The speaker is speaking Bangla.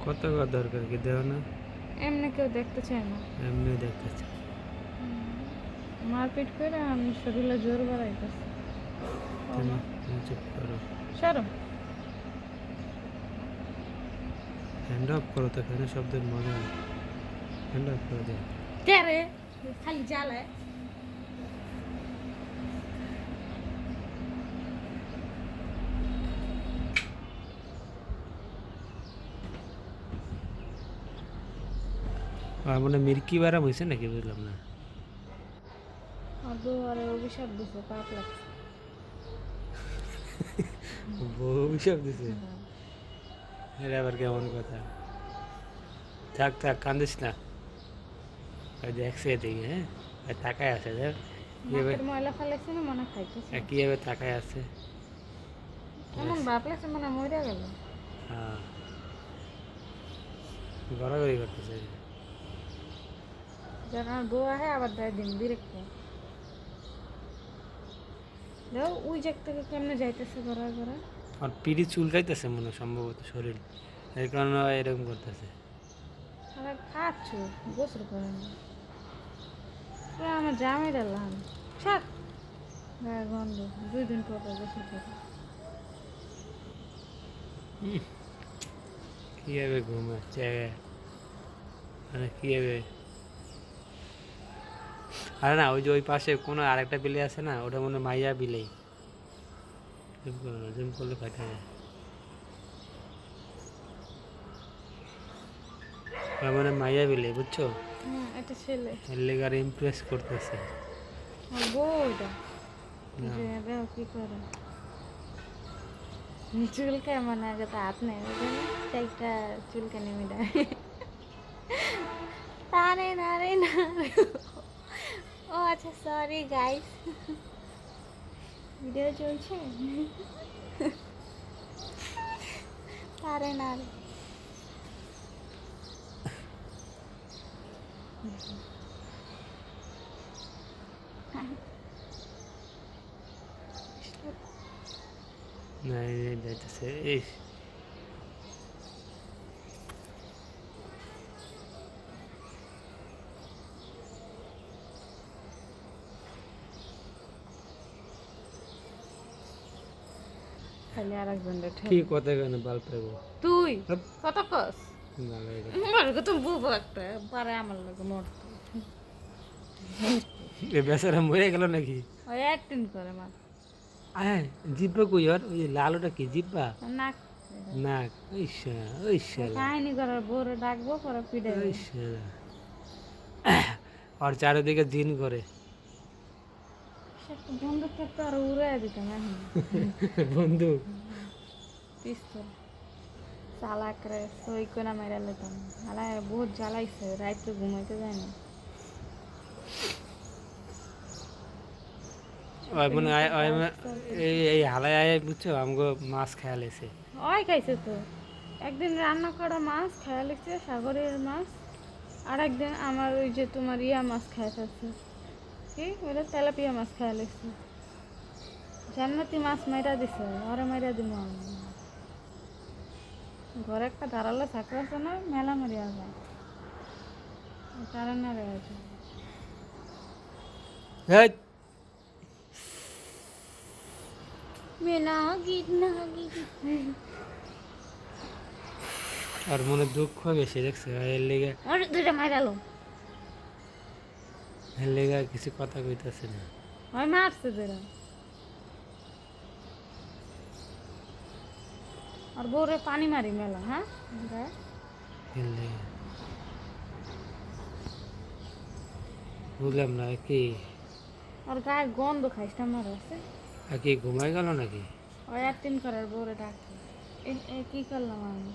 কত কত দরকার কি দেও না? এমনি কেউ দেখতে চায় না। এমনি দেখতেছে। মারপিট করে আমি শরীরে জোর বাড়াইতেছে। তুমি তুমি চুপ করো। সরো। হ্যান্ড অফ করো তো, ফ্যানের শব্দের মজা নেই। হ্যান্ড অফ করে দাও। কে রে খালি জ্বালায়। আর মনে হয় মির্কি বারাম হয়েছে নাকি, বুঝলাম না। আদৌ আরে অভিশাপ দিছে, পাপ লাগছে। বউ সব দিছে। এটা আবার কেমন কথা? থাক থাক, কান্দিস না। ওই দেখছে এদিকে, হ্যাঁ আর তাকায় আছে দেখ কিভাবে। নাকের ময়লা ফেলেছে না মনে খাইতেছে। কিভাবে তাকায় আছে। এমন বাপ লাগছে মনে মরে গেল। হ্যাঁ, গড়াগড়ি করতেছে। যেন আমার বউ আহে আবার দেয় দিন বিরক্ত। দেখো ওই জায়গা থেকে কেমনে যাইতেছে ঘোরা ঘোরা। আর পিড়ি চুলকাইতেছে মনে হয় সম্ভবত শরীর, এর কারণে ও এরকম করতেছে। আরে খাচ্ছ গোসল করে না। আমার জামাই ডালাম ছাড় গায়ে গন্ধ। 2 দিন পর পর গোসল করে। কিভাবে ঘুমাচ্ছে, মানে কিভাবে। আরে না, ওই যে ওই পাশে কোনো আরেকটা বিলে আছে না, ওটা মনে হয় মাইয়া বিলেই। জুম করো না, জুম করলে কাটা যায়। ওটা মানে মাইয়া বিলে, বুঝছো? হ্যাঁ এটা ছেলে। এর লেগে আর ইমপ্রেস করতেছে। আমার বউ এটা। না, যে দেখো কি করে চুলকায় মনে আগে তো হাত নেই চাইটা চুলকা নেমে দেয়। তারে না রে না। ও আচ্ছা সরি গাইস, ভিডিও চলছে। তারে না রে। না এই যাইতেছে এই। খালি আর একজন কি কথা কেন বাল পাইবো? তুই হাপ, কত কস ভালো হয়ে গেল। আমার তুমি বুবো একটা পারে আমার লাগে মরতে। এ বেচারা মরে গেল নাকি? ওই অ্যাক্টিং করে মা। আয়, জিব্বা কই ওর? ওই যে লাল, ওটা কি জিব্বা? নাক নাক। ওই শালা, ওই শালা, কাহিনী করার বউরে ডাকবো পরে পিড়ে। ওই শালা। আর চারিদিকে জিন করে। একটা বন্দুক থাকতো আর উড়ে দিতাম এখন। বন্দুক। পিস্তল চালাক রে সই করে মেরে লেতাম। আলা বহুত জ্বালাইছে, রাত্রে ঘুমাইতে যায় না। ওই একটা মনে হয় নিচে ওই গাছ আর এই এই হালায় আয়, বুঝছো আমগো মাছ খেয়াল এসে। ওই খাইছে তো। একদিন রান্না করা মাছ খেয়াল লিখছে সাগরের মাছ। আর একদিন আমার ওই যে তোমার ইয়া মাছ খেয়ে ফেলছে। কি ওটা তেলাপিয়া মাছ খেয়াল লিখছে। জান্নাতি মাছ মাইরা দিছে, ওরে মাইরা দিব আমি। ঘরে একটা ধারালো চাকরি আছে না, মেলা মারিয়া যায় তারা না রয়েছে। হেই, মেলা গীত না গীত। আর মনে দুঃখ বেশি দেখছে, এর লেগে। ওরে দুইটা মাইরালো। এর লেগে আর কিছু কথা কইতাছে না। ওই মারছে দুইটা। আর বউরে পানি মারি মেলা হ্যাঁ গায়ে। এর লেগে বুঝলাম না কি। আর গায়ে গন্ধ খাইছে আমার আছে। আর কি ঘুমাই গেল নাকি? ওই 3 করার বউরে ডাকছে। কি করলাম আমি।